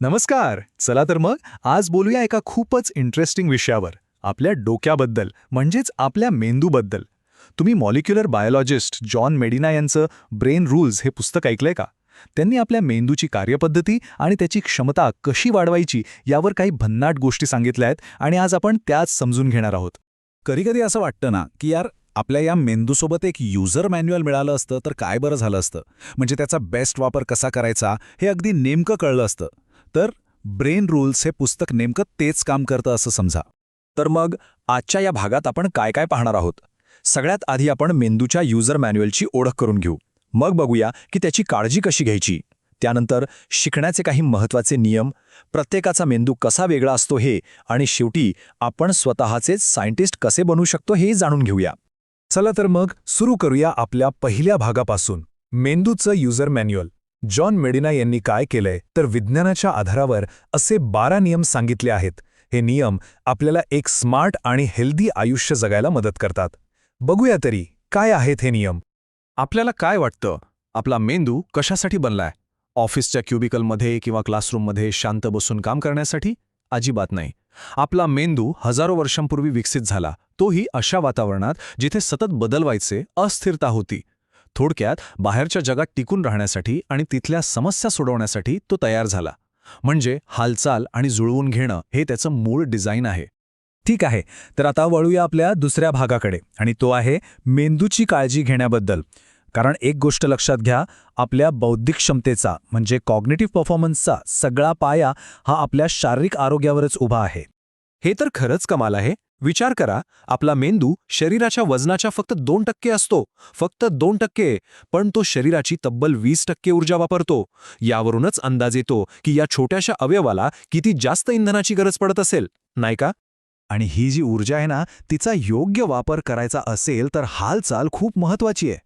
नमस्कार. चला तर मग आज बोलूया एका खूपच इंटरेस्टिंग विषयावर, आपल्या डोक्याबद्दल म्हणजेच आपल्या मेंदूबद्दल. तुम्ही मॉलिक्युलर बायोलॉजिस्ट जॉन मेडिना यांचं ब्रेन रूल्स हे पुस्तक ऐकलंय का? त्यांनी आपल्या मेंदूची कार्यपद्धती आणि त्याची क्षमता कशी वाढवायची यावर काही भन्नाट गोष्टी सांगितल्या आहेत आणि आज आपण त्याच समजून घेणार आहोत. कधीकधी असं वाटतं ना की यार आपल्या या मेंदूसोबत एक युजर मॅन्युअल मिळालं असतं तर काय बरं झालं असतं. म्हणजे त्याचा बेस्ट वापर कसा करायचा हे अगदी नेमकं कळलं असतं. तर ब्रेन रूल्स हे पुस्तक नेमकं तेच काम करतं असं समजा. तर मग आजच्या या भागात आपण काय काय पाहणार आहोत. सगळ्यात आधी आपण मेंदूच्या युजर मॅन्युअलची ओळख करून घेऊ. मग बघूया की त्याची काळजी कशी घ्यायची. त्यानंतर शिकण्याचे काही महत्त्वाचे नियम, प्रत्येकाचा मेंदू कसा वेगळा असतो हे, आणि शेवटी आपण स्वतःचेच सायंटिस्ट कसे बनू शकतो हे जाणून घेऊया. चला तर मग सुरू करूया आपल्या पहिल्या भागापासून, मेंदूचं युजर मॅन्युअल. जॉन मेडिना यांनी काय केलंय तर विज्ञानाच्या आधारावर असे 12 नियम सांगितले आहेत. हे नियम आपल्याला एक स्मार्ट आणि हेल्दी आयुष्य जगायला मदत करतात. बघूया तरी काय आहेत हे नियम. आपल्याला काय वाटतं, आपला मेंदू कशासाठी बनलाय? ऑफिसच्या क्युबिकलमध्ये किंवा क्लासरूममध्ये शांत बसून काम करण्यासाठी? अजिबात नाही. आपला मेंदू हजारो वर्षांपूर्वी विकसित झाला, तोही अशा वातावरणात जिथे सतत बदल व्हायचे, अस्थिरता होती. थोडक्यात बाहेरच्या जगात टिकून राहण्यासाठी आणि तिथल्या समस्या सोडवण्यासाठी तो तयार झाला. म्हणजे हालचाल आणि जुळवून घेणं हे त्याचं मूळ डिझाईन आहे. ठीक आहे, तर आता वळूया आपल्या दुसऱ्या भागाकडे, आणि तो आहे मेंदूची काळजी घेण्याबद्दल. कारण एक गोष्ट लक्षात घ्या, आपल्या बौद्धिक क्षमतेचा म्हणजे कॉग्निटिव्ह परफॉर्मन्सचा सगळा पाया हा आपल्या शारीरिक आरोग्यावरच उभा आहे. हे तर खरंच कमाल आहे. विचार करा, आपला मेंदू शरीराच्या वजनाच्या फक्त 2% असतो. फक्त 2%, पण तो शरीराची तब्बल 20% ऊर्जा वापरतो. यावरूनच अंदाज येतो की या छोट्याशा अवयवाला किती जास्त इंधनाची गरज पडत असेल, नाही का? आणि ही जी ऊर्जा आहे ना, तिचा योग्य वापर करायचा असेल तर हालचाल खूप महत्त्वाची आहे.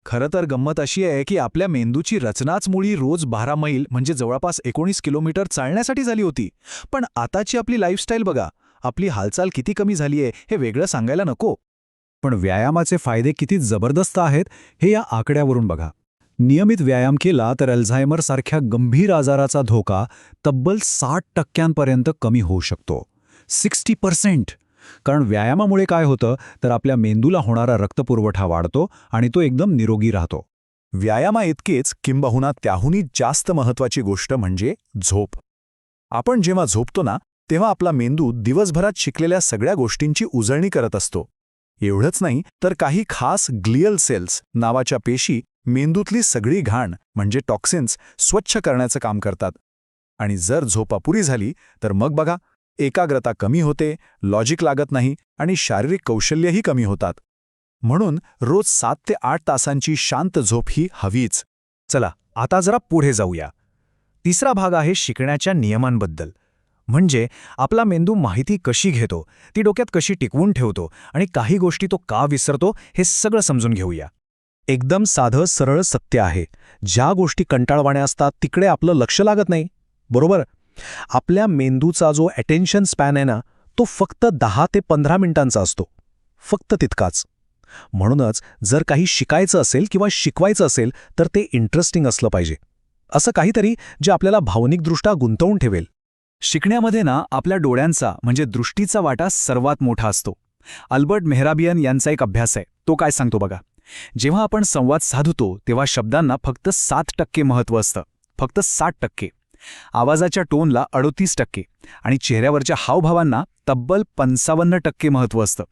खरं तर गंमत अशी आहे की आपल्या मेंदूची रचनाच मुळी रोज 12 मैल म्हणजे जवळपास 19 किलोमीटर चालण्यासाठी झाली होती. पण आताची आपली लाईफस्टाईल बघा, आपली हालचाल किती कमी झाली आहे हे वेगळं सांगायला नको. पण व्यायामाचे फायदे किती जबरदस्त आहेत हे या आकड्यावरून बघा. नियमित व्यायाम केला तर अल्झायमरसारख्या गंभीर आजाराचा धोका तब्बल 60% कमी होऊ शकतो. 60%. कारण व्यायामामुळे काय होतं तर आपल्या मेंदूला होणारा रक्तपुरवठा वाढतो आणि तो एकदम निरोगी राहतो. व्यायामाइतकेच किंबहुना त्याहूनही जास्त महत्त्वाची गोष्ट म्हणजे झोप. आपण जेव्हा झोपतो ना, तेव्हा आपला मेंदू दिवसभरात शिकलेल्या सगळ्या गोष्टींची उजळणी करत असतो. एवढंच नाही तर काही खास ग्लियल सेल्स नावाच्या पेशी मेंदूतली सगळी घाण म्हणजे टॉक्सिन्स स्वच्छ करण्याचं काम करतात. आणि जर झोप अपुरी झाली तर मग बघा, एकाग्रता कमी होते, लॉजिक लागत नाही आणि शारीरिक कौशल्यही कमी होतात. म्हणून रोज 7 ते 8 तासांची शांत झोप ही हवीच. चला आता जरा पुढे जाऊया. तिसरा भाग आहे शिकण्याच्या नियमांबद्दल. म्हणजे आपला मेंदू माहिती कशी घेतो, ती डोक्यात कशी टिकवून ठेवतो आणि काही गोष्टी तो का विसरतो हे सगळं समजून घेऊया. एकदम साधं सरळ सत्य आहे, ज्या गोष्टी कंटाळवाण्या असतात तिकडे आपलं लक्ष लागत नाही, बरोबर? आपल्या मेंदूचा जो अटेन्शन स्पॅन आहे ना, तो फक्त 10 ते 15 मिनिटांचा असतो, फक्त तितकाच. म्हणूनच जर काही शिकायचं असेल किंवा शिकवायचं असेल तर ते इंटरेस्टिंग असलं पाहिजे. असं काहीतरी जे आपल्याला भावनिकदृष्ट्या गुंतवून ठेवेल. शिकण्यामध्ये ना आपल्या डोळ्यांचा म्हणजे दृष्टीचा वाटा सर्वात मोठा असतो. अल्बर्ट मेहराबियन यांचा एक अभ्यास आहे, तो काय सांगतो बघा. जेव्हा आपण संवाद साधतो तेव्हा शब्दांना फक्त 7% महत्त्व असतं, फक्त 60%. आवाजाच्या टोनला 38% आणि चेहऱ्यावरच्या हावभावांना तब्बल 55% महत्त्व असतं.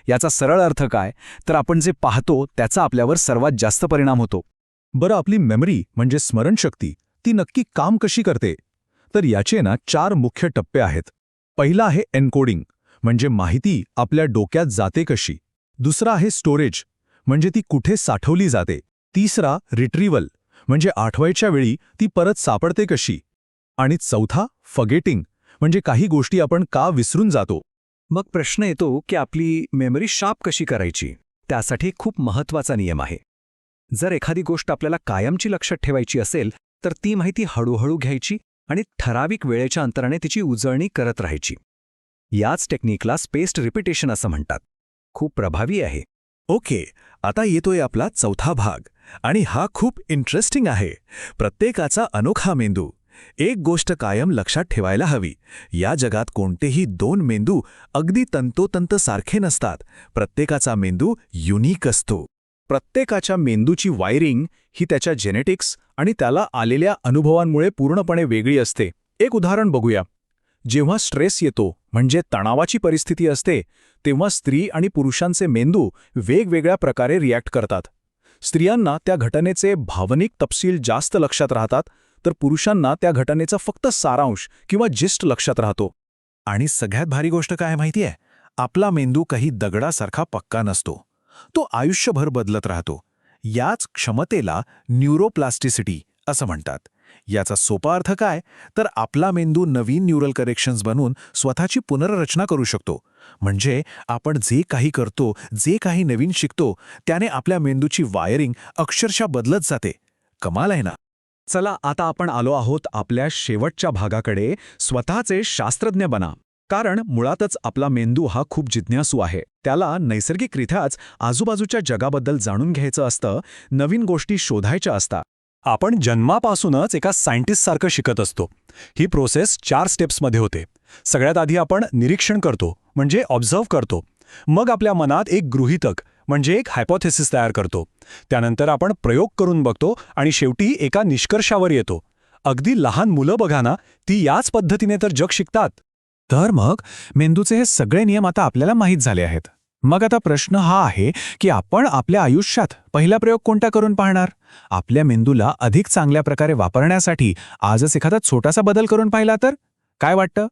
याचा सरळ अर्थ काय तर आपण जे पाहतो त्याचा आपल्यावर सर्वात जास्त परिणाम होतो. बरं, आपली मेमरी म्हणजे स्मरणशक्ती ती नक्की काम कशी करते? तर याचे ना 4 मुख्य टप्पे आहेत. पहिला आहे एन्कोडिंग, म्हणजे माहिती आपल्या डोक्यात जाते कशी. दुसरा आहे स्टोरेज, म्हणजे ती कुठे साठवली जाते. तिसरा रिट्रीव्हल, म्हणजे आठवायच्या वेळी ती परत सापडते कशी. आणि चौथा फॉरगेटिंग, म्हणजे काही गोष्टी आपण का विसरून जातो. मग प्रश्न येतो की आपली मेमरी शार्प कशी करायची. त्यासाठी खूप महत्त्वाचा नियम आहे. जर एखादी गोष्ट आपल्याला कायमची लक्षात ठेवायची असेल तर ती माहिती हळूहळू घ्यायची आणि ठराविक वेळेच्या अंतराने तिची उजळणी करत राहायची. याच टेक्निकला स्पेस्ड रिपिटेशन असं म्हणतात. खूप प्रभावी आहे. ओके, आता येतोय आपला चौथा भाग, आणि हा खूप इंटरेस्टिंग आहे. प्रत्येकाचा अनोखा मेंदू. एक गोष्ट कायम लक्षात ठेवायला हवी. या जगात कोणतेही दोन मेंदू अगदी तंतोतंत सारखे नसतात. प्रत्येकाचा मेंदू युनिक असतो. प्रत्येकाच्या मेंदूची वायरिंग ही त्याच्या जेनेटिक्स आणि त्याला आलेल्या अनुभवांमुळे पूर्णपणे वेगळी असते. एक उदाहरण बघूया. जेव्हा स्ट्रेस येतो, म्हणजे तणावाची परिस्थिती असते, तेव्हा स्त्री आणि पुरुषांचे मेंदू वेगवेगळ्या प्रकारे रिॲक्ट करतात. स्त्रियांना त्या घटनेचे भावनिक तपशील जास्त लक्षात राहतात, तर पुरुषांना त्या घटनेचा फक्त सारांश किंवा जिस्ट लक्षात राहतो. आणि सगळ्यात भारी गोष्ट काय माहितीये? आपला मेंदू काही दगडासारखा पक्का नसतो. तो आयुष्यभर बदलत राहतो. याच क्षमतेला न्यूरोप्लास्टिसिटी असं म्हणतात. याचा सोपा अर्थ काय? तर आपला मेंदू नवीन न्यूरल कनेक्शन्स बनवून स्वतःची पुनर्रचना करू शकतो. म्हणजे आपण जे काही करतो, जे काही नवीन शिकतो, त्याने आपल्या मेंदूची वायरिंग अक्षरशः बदलत जाते. कमाल आहे ना? चला आता आपण आलो आहोत आपल्या शेवटच्या भागाकडे, स्वतःचे शास्त्रज्ञ बना. कारण मुळातच आपला मेंदू हा खूप जिज्ञासू आहे. त्याला नैसर्गिकरित्याच आजूबाजूच्या जगाबद्दल जाणून घ्यायचं असतं, नवीन गोष्टी शोधायच्या असतात. आपण जन्मापासूनच एका सायंटिस्टसारखं शिकत असतो. ही प्रोसेस 4 स्टेप्समध्ये होते. सगळ्यात आधी आपण निरीक्षण करतो, म्हणजे ऑब्झर्व्ह करतो. मग आपल्या मनात एक गृहीतक म्हणजे एक हायपोथेसिस तयार करतो. त्यानंतर आपण प्रयोग करून बघतो आणि शेवटी एका निष्कर्षावर येतो. अगदी लहान मुलं बघा ना, ती याच पद्धतीने तर जग शिकतात. तर मग मेंदूचे हे सगळे नियम आता आपल्याला माहीत झाले आहेत. मग आता प्रश्न हा आहे की आपण आपल्या आयुष्यात पहिला प्रयोग कोणता करून पाहणार? आपल्या मेंदूला अधिक चांगल्या प्रकारे वापरण्यासाठी आजच एखादा छोटासा बदल करून पाहिला तर काय वाटतं?